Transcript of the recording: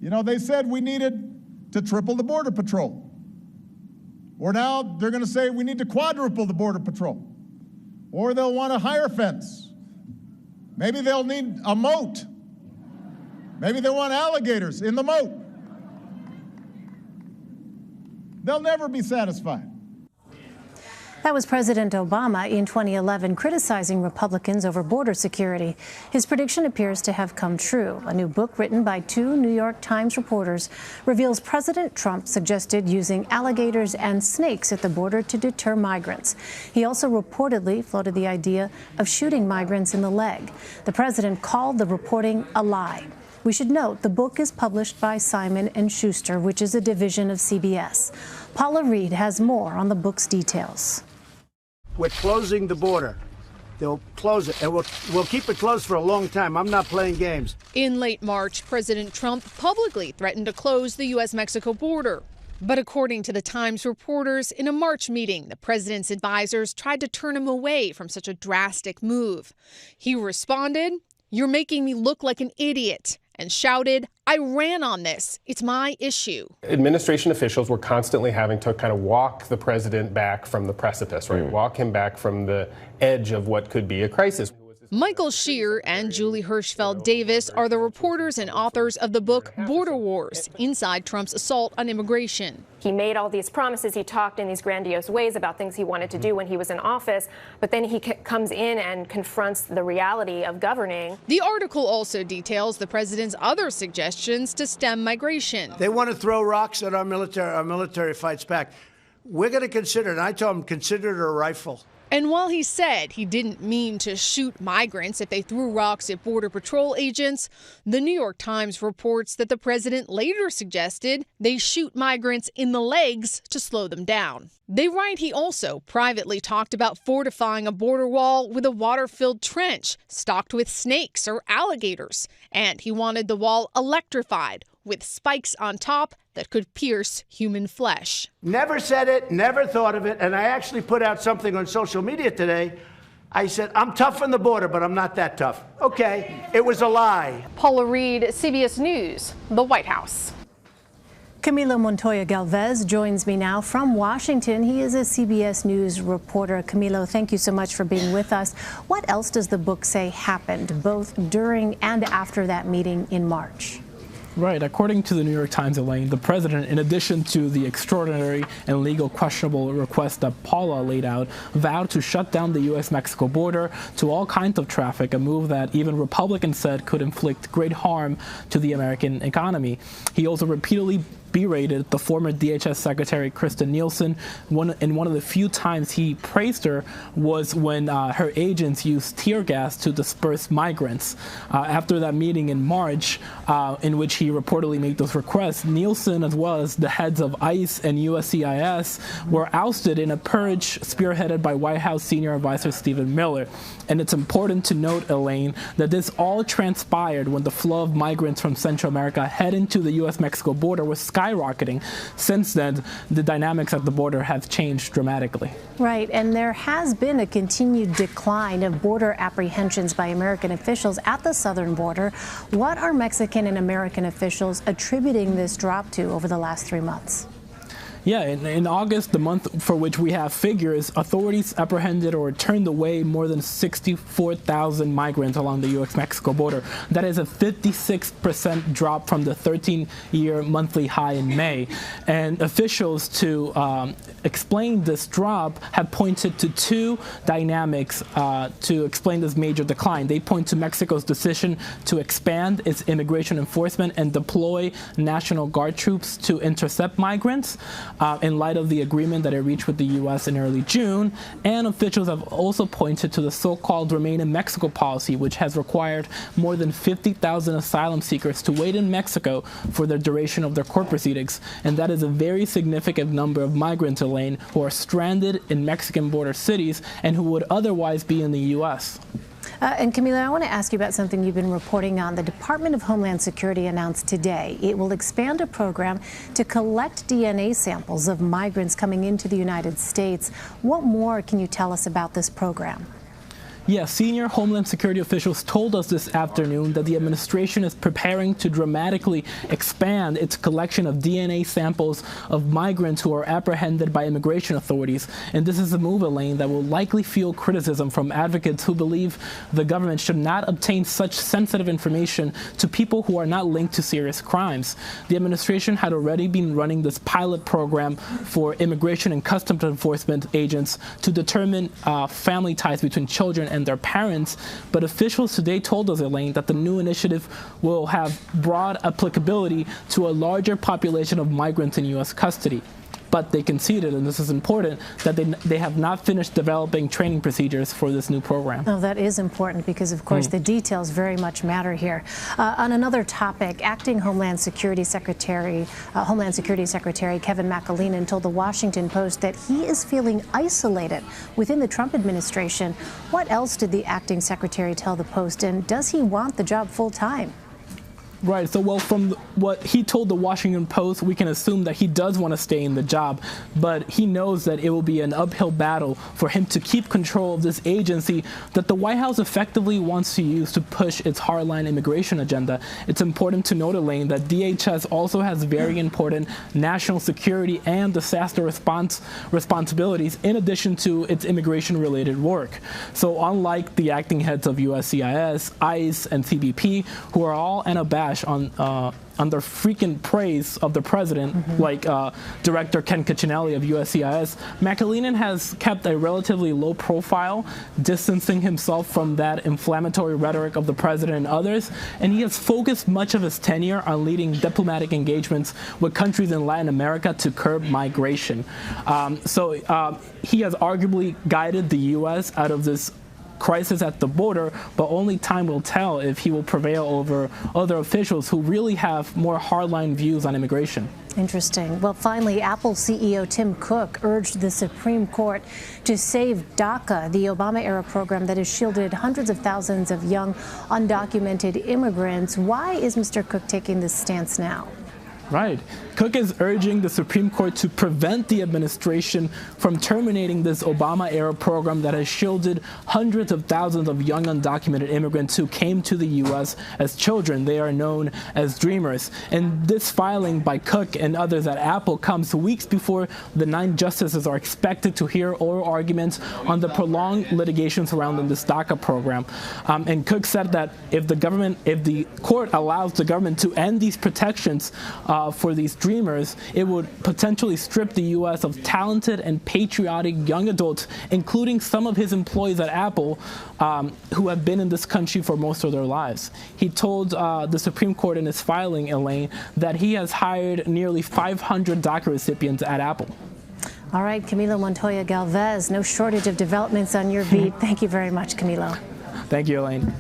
You know, they said we needed to triple the Border Patrol. Or now they're going to say we need to quadruple the Border Patrol. Or they'll want a higher fence. Maybe they'll need a moat. Maybe they want alligators in the moat. They'll never be satisfied. That was President Obama in 2011 criticizing Republicans over border security. His prediction appears to have come true. A new book written by two New York Times reporters reveals President Trump suggested using alligators and snakes at the border to deter migrants. He also reportedly floated the idea of shooting migrants in the leg. The president called the reporting a lie. We should note the book is published by Simon & Schuster, which is a division of CBS. Paula Reed has more on the book's details. We're closing the border. They'll close it, and we'll keep it closed for a long time. I'm not playing games. In late March, President Trump publicly threatened to close the U.S.-Mexico border. But according to the Times reporters, in a March meeting, the president's advisors tried to turn him away from such a drastic move. He responded, "You're making me look like an idiot," and shouted, "I ran on this. It's my issue." Administration officials were constantly having to kind of walk the president back from the precipice, right? Walk him back from the edge of what could be a crisis. Michael Shear and Julie Hirschfeld Davis are the reporters and authors of the book Border Wars, Inside Trump's Assault on Immigration. He made all these promises. He talked in these grandiose ways about things he wanted to do when he was in office, but then he comes in and confronts the reality of governing. The article also details the president's other suggestions to stem migration. They want to throw rocks at our military. Our military fights back. We're going to consider it. And I told them, consider it a rifle. And while he said he didn't mean to shoot migrants if they threw rocks at Border Patrol agents, the New York Times reports that the president later suggested they shoot migrants in the legs to slow them down. They write he also privately talked about fortifying a border wall with a water-filled trench stocked with snakes or alligators, and he wanted the wall electrified with spikes on top that could pierce human flesh. Never said it, never thought of it, and I actually put out something on social media today. I said, I'm tough on the border, but I'm not that tough. Okay, it was a lie. Paula Reed, CBS News, the White House. Camilo Montoya-Galvez joins me now from Washington. He is a CBS News reporter. Camilo, thank you so much for being with us. What else does the book say happened both during and after that meeting in March? Right. According to the New York Times, Elaine, the president, in addition to the extraordinary and legal questionable request that Paula laid out, vowed to shut down the U.S.-Mexico border to all kinds of traffic, a move that even Republicans said could inflict great harm to the American economy. He also repeatedly berated the former DHS Secretary Kristen Nielsen. One of the few times he praised her was when her agents used tear gas to disperse migrants. After that meeting in March, in which he reportedly made those requests, Nielsen, as well as the heads of ICE and USCIS, were ousted in a purge spearheaded by White House senior advisor Stephen Miller. And it's important to note, Elaine, that this all transpired when the flow of migrants from Central America heading to the U.S.-Mexico border was skyrocketing. Since then, the dynamics at the border have changed dramatically. Right, and there has been a continued decline of border apprehensions by American officials at the southern border. What are Mexican and American officials attributing this drop to over the last 3 months? Yeah, in August, the month for which we have figures, authorities apprehended or turned away more than 64,000 migrants along the U.S.-Mexico border. That is a 56% drop from the 13-year monthly high in May. And officials, to explain this drop, have pointed to two dynamics to explain this major decline. They point to Mexico's decision to expand its immigration enforcement and deploy National Guard troops to intercept migrants. In light of the agreement that it reached with the U.S. in early June. And officials have also pointed to the so-called Remain in Mexico policy, which has required more than 50,000 asylum seekers to wait in Mexico for the duration of their court proceedings. And that is a very significant number of migrants, Elaine, who are stranded in Mexican border cities and who would otherwise be in the U.S. And Camilo, I want to ask you about something you've been reporting on. The Department of Homeland Security announced today it will expand a program to collect DNA samples of migrants coming into the United States. What more can you tell us about this program? Yeah, senior Homeland Security officials told us this afternoon that the administration is preparing to dramatically expand its collection of DNA samples of migrants who are apprehended by immigration authorities. And this is a move, Elaine, that will likely fuel criticism from advocates who believe the government should not obtain such sensitive information to people who are not linked to serious crimes. The administration had already been running this pilot program for immigration and customs enforcement agents to determine family ties between children and their parents, but officials today told us, Elaine, that the new initiative will have broad applicability to a larger population of migrants in U.S. custody. But they conceded, and this is important, that they have not finished developing training procedures for this new program. Oh, that is important because, of course, the details very much matter here. On another topic, acting Homeland Security Secretary Kevin McAleenan told the Washington Post that he is feeling isolated within the Trump administration. What else did the acting secretary tell the Post, and does he want the job full time? Right. So, well, from what he told the Washington Post, we can assume that he does want to stay in the job, but he knows that it will be an uphill battle for him to keep control of this agency that the White House effectively wants to use to push its hardline immigration agenda. It's important to note, Elaine, that DHS also has very important national security and disaster response responsibilities in addition to its immigration-related work. So, unlike the acting heads of USCIS, ICE, and CBP, who are all unabashed on their frequent praise of the president, like Director Ken Cuccinelli of USCIS, McAleenan has kept a relatively low profile, distancing himself from that inflammatory rhetoric of the president and others, and he has focused much of his tenure on leading diplomatic engagements with countries in Latin America to curb migration. So he has arguably guided the U.S. out of this crisis at the border, but only time will tell if he will prevail over other officials who really have more hardline views on immigration. Interesting. Well, finally, Apple CEO Tim Cook urged the Supreme Court to save DACA, the Obama-era program that has shielded hundreds of thousands of young, undocumented immigrants. Why is Mr. Cook taking this stance now? Right. Cook is urging the Supreme Court to prevent the administration from terminating this Obama-era program that has shielded hundreds of thousands of young undocumented immigrants who came to the U.S. as children. They are known as Dreamers. And this filing by Cook and others at Apple comes weeks before the 9 justices are expected to hear oral arguments on the prolonged litigation surrounding this DACA program. And Cook said that if the court allows the government to end these protections for these Dreamers, it would potentially strip the U.S. of talented and patriotic young adults, including some of his employees at Apple, who have been in this country for most of their lives. He told the Supreme Court in his filing, Elaine, that he has hired nearly 500 DACA recipients at Apple. All right, Camilo Montoya-Galvez, no shortage of developments on your beat. Thank you very much, Camilo. Thank you, Elaine.